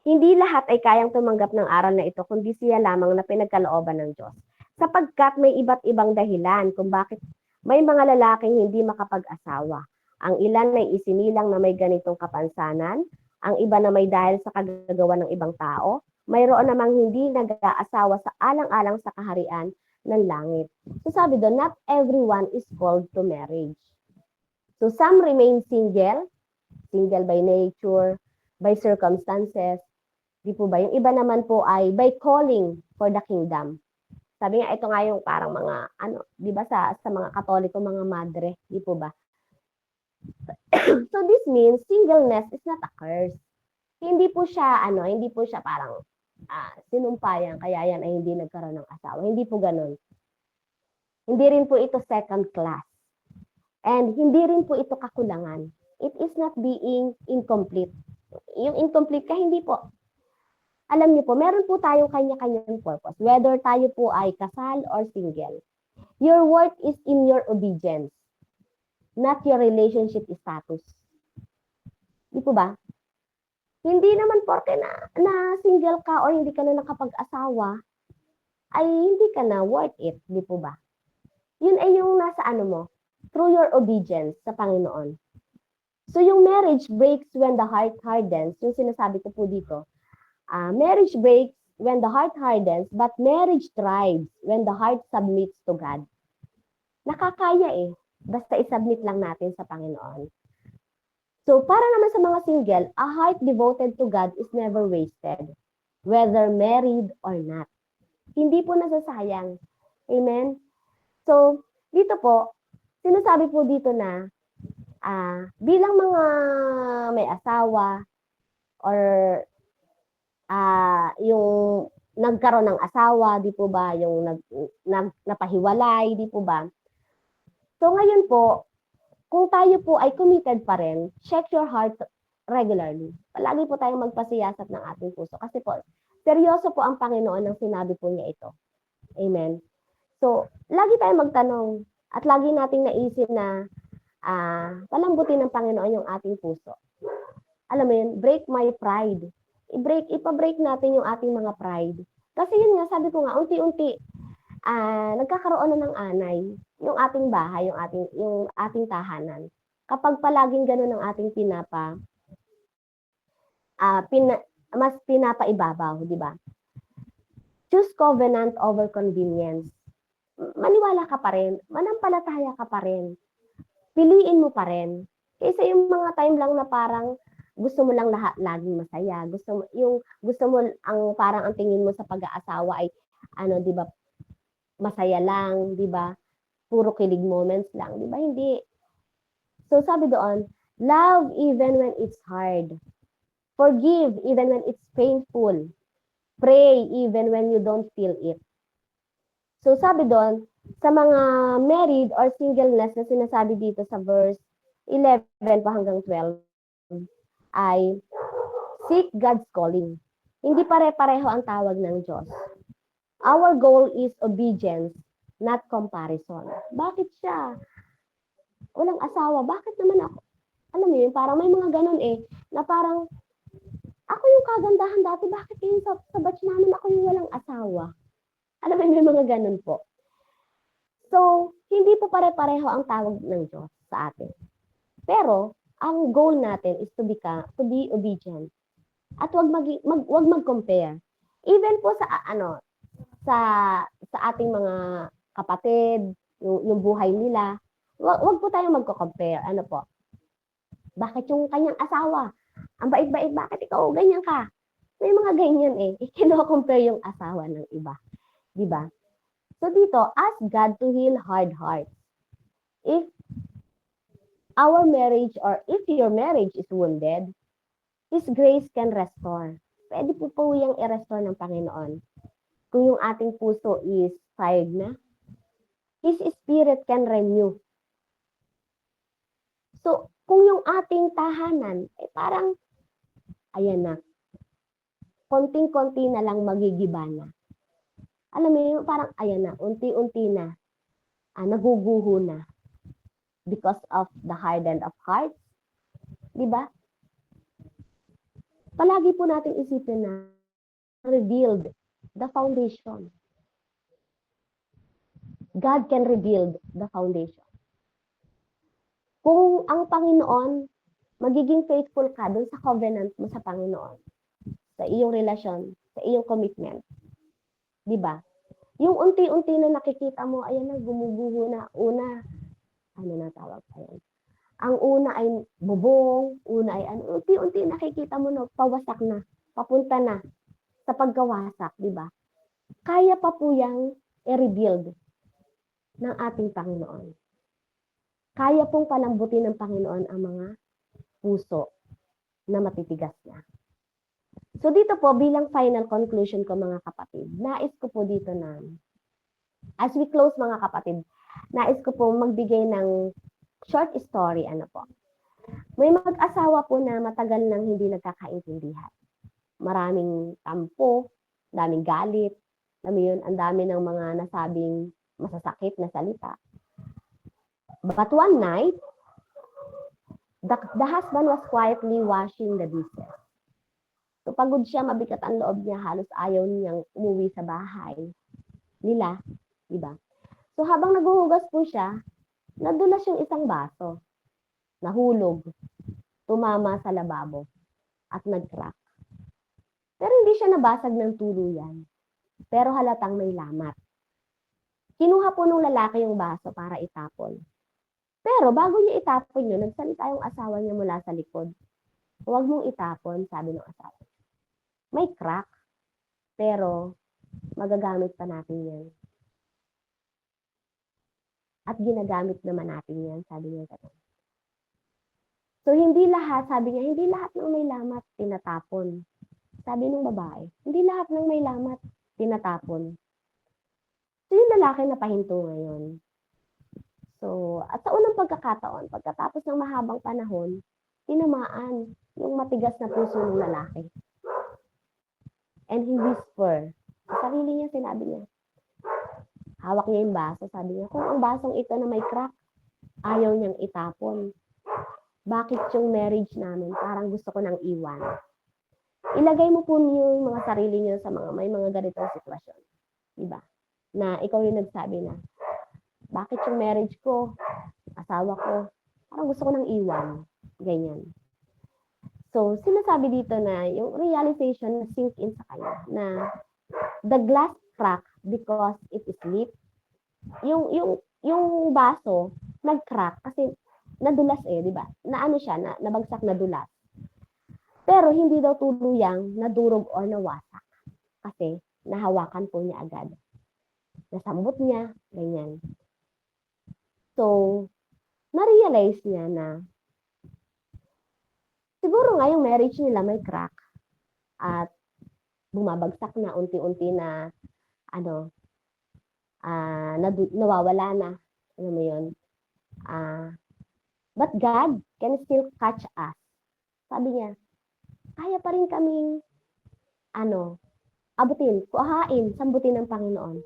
S1: hindi lahat ay kayang tumanggap ng aral na ito, kundi siya lamang na pinagkalooban ng Diyos. Sapagkat may iba't ibang dahilan kung bakit may mga lalaking hindi makapag-asawa. Ang ilan ay isinilang na may ganitong kapansanan, ang iba na may dahil sa kagagawa ng ibang tao, mayroon namang hindi nag-aasawa sa alang-alang sa kaharian ng langit. So sabi doon, not everyone is called to marriage. So some remain single by nature, by circumstances, di po ba? Yung iba naman po ay by calling for the kingdom. Sabi nga, ito nga yung parang mga, di ba sa mga Katoliko, mga madre, di po ba? So this means singleness is not a curse. Hindi po siya parang sinumpayan, kaya yan ay hindi nagkaroon ng asawa. Hindi po ganun. Hindi rin po ito second class. And hindi rin po ito kakulangan. It is not being incomplete. Yung incomplete ka, hindi po. Alam niyo po, meron po tayong kanya-kanyang purpose. Whether tayo po ay kasal or single. Your worth is in your obedience. Not your relationship status. Di po ba? Hindi naman porke na single ka o hindi ka na nakapag-asawa, ay hindi ka na worth it. Di po ba? Yun ay yung nasa mo, through your obedience sa Panginoon. So yung marriage breaks when the heart hardens, yung sinasabi ko po dito, marriage breaks when the heart hardens, but marriage thrives when the heart submits to God. Nakakaya Basta i-submit lang natin sa Panginoon. So, para naman sa mga single, a heart devoted to God is never wasted, whether married or not. Hindi po nasasayang. Amen? So, dito po, sinasabi po dito na bilang mga may asawa or yung nagkaroon ng asawa, di po ba, yung napahiwalay, di po ba? So ngayon po, kung tayo po ay committed pa rin, check your heart regularly. Palagi po tayong magpasiyasat ng ating puso. Kasi po, seryoso po ang Panginoon nang sinabi po niya ito. Amen. So, lagi tayong magtanong at lagi nating naisip na palambutin ng Panginoon yung ating puso. Alam mo yun, break my pride. Ipa-break natin yung ating mga pride. Kasi yun nga, sabi ko nga, unti-unti, nagkakaroon na ng anay yung ating bahay, yung ating tahanan. Kapag palaging ganun ang ating mas pinapaibabaw, di ba? Choose covenant over convenience. Maniwala ka pa rin, manampalataya ka pa rin, piliin mo pa rin. Kaysa yung mga time lang na parang gusto mo lang lahat laging masaya, gusto mo ang tingin mo sa pag-aasawa ay di ba, masaya lang, di ba? Puro kilig moments lang, di ba? Hindi. So sabi doon, love even when it's hard. Forgive even when it's painful. Pray even when you don't feel it. So sabi doon, sa mga married or singleness na sinasabi dito sa verse 11 pa hanggang 12, ay seek God's calling. Hindi pare-pareho ang tawag ng Diyos. Our goal is obedience, not comparison. Bakit siya? Walang asawa. Bakit naman ako? Alam mo yun, parang may mga ganun na parang, ako yung kagandahan dati, bakit yun sa batch namin ako yung walang asawa? Alam mo, may mga ganun po. So, hindi po pare-pareho ang tawag ng Diyos sa atin. Pero, ang goal natin is to be obedient. At wag mag-compare. Even po sa ating mga kapatid, yung buhay nila, wag po tayong magko-compare. Ano po? Bakit yung kanyang asawa? Ang bait-bait, bakit ikaw ganyan ka? May mga ganyan Kino-compare yung asawa ng iba. Di ba? So dito, ask God to heal hard hearts. If your marriage is wounded, His grace can restore. Pwede po yung i-restore ng Panginoon. Kung yung ating puso is tired na, His Spirit can renew. So, kung yung ating tahanan, parang, ayan na, konting-konti na lang magigiba na. Alam mo yun, parang, ayan na, unti-unti na, naguguho na. Because of the hardened of hearts. Diba? Palagi po natin isipin na rebuild the foundation. God can rebuild the foundation. Kung ang Panginoon, magiging faithful ka dun sa covenant mo sa Panginoon, sa iyong relasyon, sa iyong commitment. Diba? Yung unti-unti na nakikita mo, ayan na, gumuguho na. Una, ano na tawag pa yan? Ang una ay bubong, unti-unti nakikita mo na, pawasak na, papunta na sa pagkawasak, diba? Kaya pa po yang i-rebuild ng ating Panginoon. Kaya pong palambutin ng Panginoon ang mga puso na matitigas na. So dito po, bilang final conclusion ko mga kapatid, nais ko po dito na, as we close mga kapatid, nais ko po magbigay ng short story, May mag-asawa po na matagal nang hindi nagkakaintindihan. Maraming tampo, daming galit, ang dami ng mga nasabing masasakit na salita. But one night, the husband was quietly washing the dishes. So pagod siya, mabigat ang loob niya, halos ayaw niyang umuwi sa bahay nila, di ba? So habang naghuhugas po siya, nadulas yung isang baso. Nahulog, tumama sa lababo, at nag-crack. Pero hindi siya nabasag ng tuluyan. Pero halatang may lamat. Kinuha po nung lalaki yung baso para itapon. Pero bago niya itapon yun, nagsalita yung asawa niya mula sa likod. Huwag mong itapon, sabi ng asawa. May crack, pero magagamit pa natin yan. At ginagamit naman natin yan, sabi niya gano'n. So, hindi lahat, sabi niya, hindi lahat ng may lamat, tinatapon. Sabi ng babae, hindi lahat ng may lamat, tinatapon. So, yung lalaki napahinto ngayon. So, at sa unang pagkakataon, pagkatapos ng mahabang panahon, tinamaan yung matigas na puso ng lalaki. And he whisper, sa sarili niya, sinabi niya, hawak niya yung baso, sabi niya, kung ang basong ito na may crack, ayaw niyang itapon. Bakit yung marriage namin, parang gusto ko nang iwan. Ilagay mo po niyo yung mga sarili niyo sa may mga ganitong sitwasyon. Diba? Na ikaw yung nagsabi na, bakit yung marriage ko, asawa ko, parang gusto ko nang iwan. Ganyan. So, sinasabi dito na yung realization na sink in sa kanya na the glass crack because it is lit. Yung baso nag-crack kasi nadulas di ba? Naano siya, nabagsak, nadulas. Pero hindi daw tuluyang nadurog o nawasak kasi nahawakan po niya agad. Nasambot niya, ganyan. So, na-realize niya na siguro nga yung marriage nila may crack at bumabagsak na unti-unti na nawawala na. Ano mo yun? But God can still catch us. Sabi niya, kaya pa rin kaming abutin, kuhain, sambutin ng Panginoon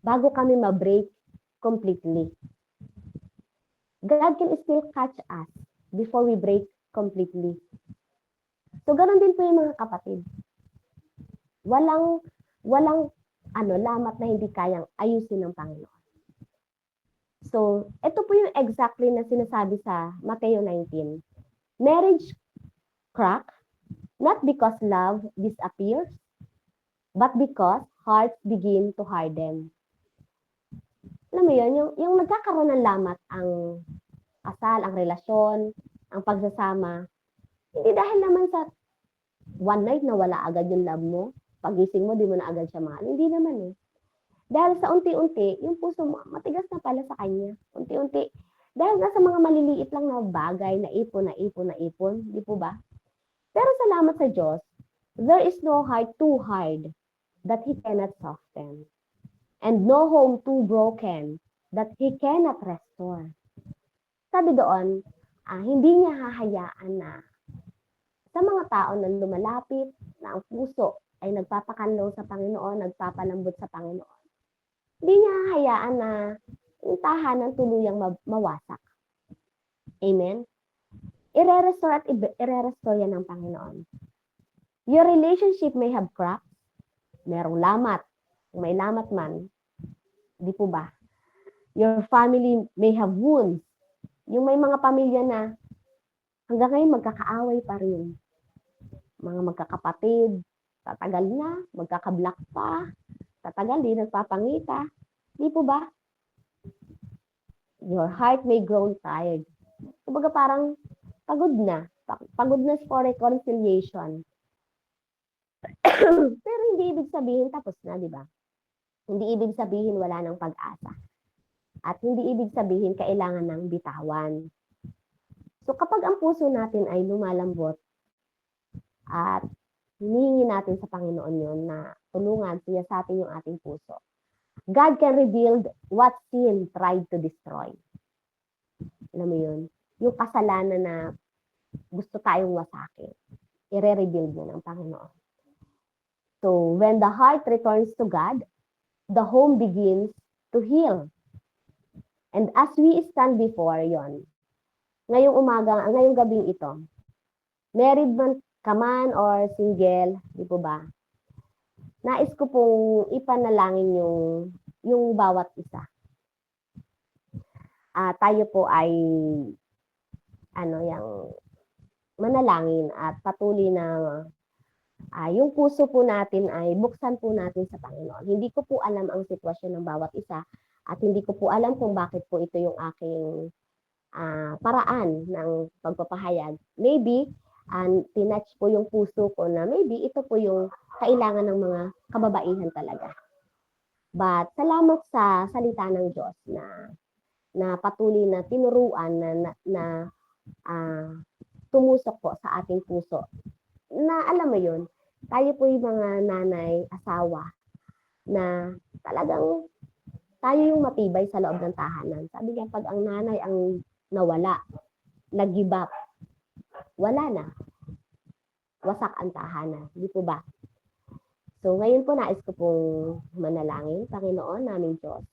S1: bago kami ma-break completely. God can still catch us before we break completely. So, ganun din po yung mga kapatid. Walang lamat na hindi kayang ayusin ng Panginoon. So, ito po yung exactly na sinasabi sa Mateo 19. Marriage crack, not because love disappears, but because hearts begin to harden. Alam mo yun, yung nagkakaroon ng lamat ang kasal, ang relasyon, ang pagsasama, hindi dahil naman sa one night na wala agad yung love mo, pagising mo, di mo na agad siya mahal. Hindi naman Dahil sa unti-unti, yung puso mo, matigas na pala sa kanya. Unti-unti. Dahil nga sa mga maliliit lang na bagay, na ipon, di po ba? Pero salamat sa Diyos, there is no heart too hard that He cannot soften. And no home too broken that He cannot restore. Sabi doon, hindi niya hahayaan na sa mga tao na lumalapit, na ang puso ay nagpapakanlaw sa Panginoon, nagpapalambot sa Panginoon. Hindi niya hahayaan na yung tahanan tuluyang mawasak. Amen? Ire-restore at ire-restore yan ng Panginoon. Your relationship may have cracks. Merong lamat. Kung may lamat man, di po ba? Your family may have wounds. Yung may mga pamilya na hanggang ngayon magkakaaway pa rin. Mga magkakapatid, tatagal na, magkakablock pa, tatagal din, nagpapangita. Di po ba? Your heart may grow tired. Kumbaga parang pagod na. Pagod na for reconciliation. Pero hindi ibig sabihin tapos na, di ba? Hindi ibig sabihin wala ng pag-asa. At hindi ibig sabihin kailangan ng bitawan. So kapag ang puso natin ay lumalambot at hinihingi natin sa Panginoon yun na tulungan siya sa atin yung ating puso, God can rebuild what sin tried to destroy. Alam mo yun? Yung kasalanan na gusto tayong wasakin, i-rebuild niya ng Panginoon. So, when the heart returns to God, the home begins to heal. And as we stand before yon, ngayong gabing ito, married man ka man or single, di po ba? Nais ko pong ipanalangin yung bawat isa. Tayo po ay yung manalangin at patuloy na yung puso po natin ay buksan po natin sa Panginoon. Hindi ko po alam ang sitwasyon ng bawat isa at hindi ko po alam kung bakit po ito yung aking paraan ng pagpapahayag. Maybe, tinouch po yung puso ko na maybe ito po yung kailangan ng mga kababaihan talaga. But salamat sa salita ng Diyos na patuloy na tinuruan na tumusok po sa ating puso. Na alam mo yun, tayo po yung mga nanay, asawa, na talagang tayo yung matibay sa loob ng tahanan. Sabi niya, pag ang nanay ang nawala, nag-give up, wala na. Wasak ang tahanan. Di po ba? So ngayon po nais ko pong manalangin, Panginoon naming Diyos.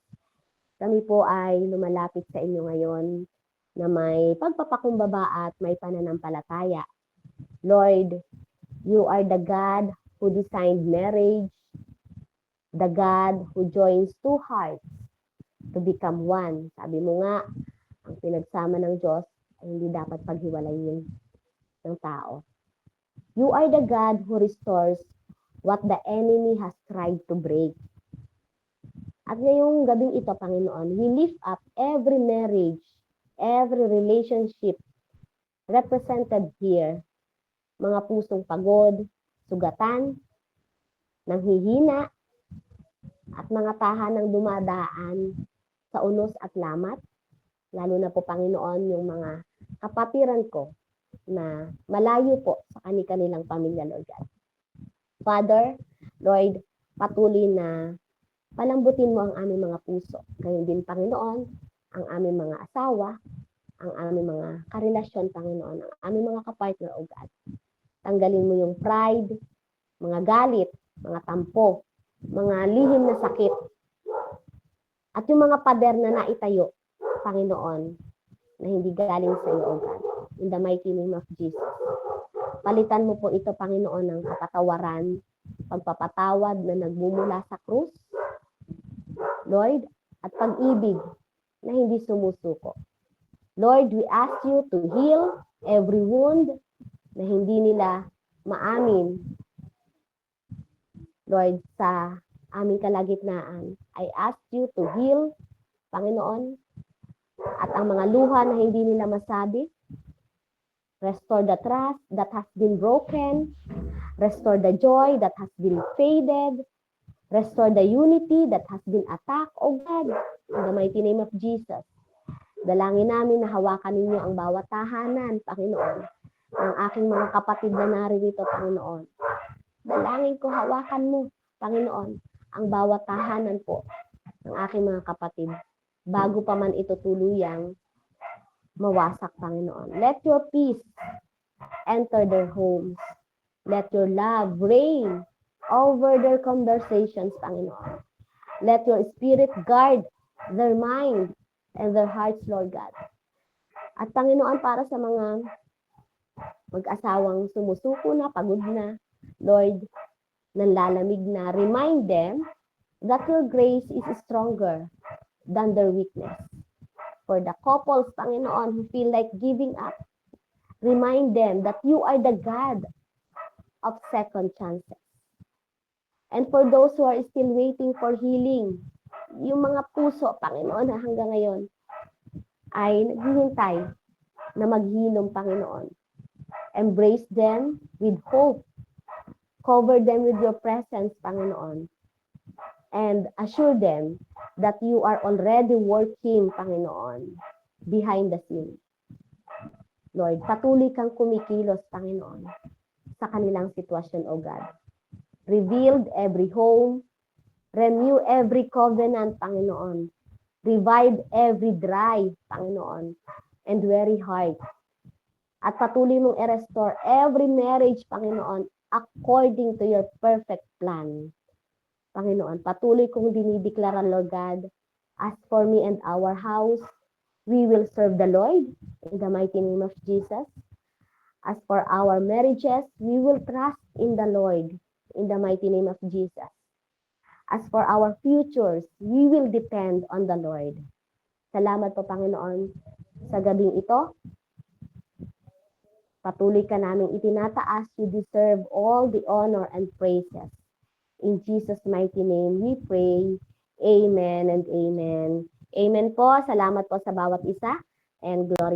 S1: Kami po ay lumalapit sa inyo ngayon na may pagpapakumbaba at may pananampalataya. Lord, you are the God who designed marriage, the God who joins two hearts to become one. Sabi mo nga, ang pinagsama ng Diyos ay hindi dapat paghiwalayin ng tao. You are the God who restores what the enemy has tried to break. At ngayong gabing ito, Panginoon, we lift up every marriage, every relationship represented here. Mga pusong pagod, sugatan, nanghihina, at mga tahanang dumadaan sa unos at lamat. Lalo na po, Panginoon, yung mga kapatiran ko na malayo po sa kanilang pamilya, Lord God. Father, Lord, patuloy na palambutin mo ang aming mga puso. Gayon din, Panginoon, ang aming mga asawa, ang aming mga karelasyon, Panginoon, ang aming mga kapartner, O God. Tanggalin mo yung pride, mga galit, mga tampo, mga lihim na sakit, at yung mga pader na naitayo, Panginoon, na hindi galing sa iyo, O God. In the mighty name of Jesus. Palitan mo po ito, Panginoon, ng kapatawaran, pagpapatawad na nagmumula sa krus, Lord, at pag-ibig na hindi sumusuko. Lord, we ask you to heal every wound na hindi nila maamin. Lord, sa aming kalagitnaan, I ask you to heal, Panginoon, at ang mga luha na hindi nila masabi. Restore the trust that has been broken. Restore the joy that has been faded. Restore the unity that has been attacked, O God, in the mighty name of Jesus. Dalangin namin na hawakan ninyo ang bawat tahanan, Panginoon, ng aking mga kapatid na naririto, Panginoon. Dalangin ko, hawakan mo, Panginoon, ang bawat tahanan po ng aking mga kapatid bago pa man ito tuluyang mawasak, Panginoon. Let your peace enter their homes. Let your love reign over their conversations, Panginoon. Let your spirit guard their mind and their hearts, Lord God. At Panginoon, para sa mga mag-asawang sumusuko na, pagod na, Lord, nanlalamig na, remind them that your grace is stronger than their weakness. For the couples, Panginoon, who feel like giving up, remind them that you are the God of second chances. And for those who are still waiting for healing, yung mga puso, Panginoon, na hanggang ngayon ay naghihintay na maghilom, Panginoon. Embrace them with hope. Cover them with your presence, Panginoon. And assure them that you are already working, Panginoon, behind the scenes. Lord, patuloy kang kumikilos, Panginoon, sa kanilang sitwasyon, O God. Revealed every home, renew every covenant, Panginoon. Revive every dry, Panginoon, and weary heart. At patuloy mong i-restore every marriage, Panginoon, according to your perfect plan. Panginoon, patuloy kong dinideklara, Lord God, as for me and our house, we will serve the Lord in the mighty name of Jesus. As for our marriages, we will trust in the Lord in the mighty name of Jesus. As for our futures, we will depend on the Lord. Salamat po, Panginoon, sa gabing ito. Patuloy ka naming itinataas. You deserve all the honor and praises. In Jesus' mighty name, we pray. Amen and amen. Amen po. Salamat po sa bawat isa. and glory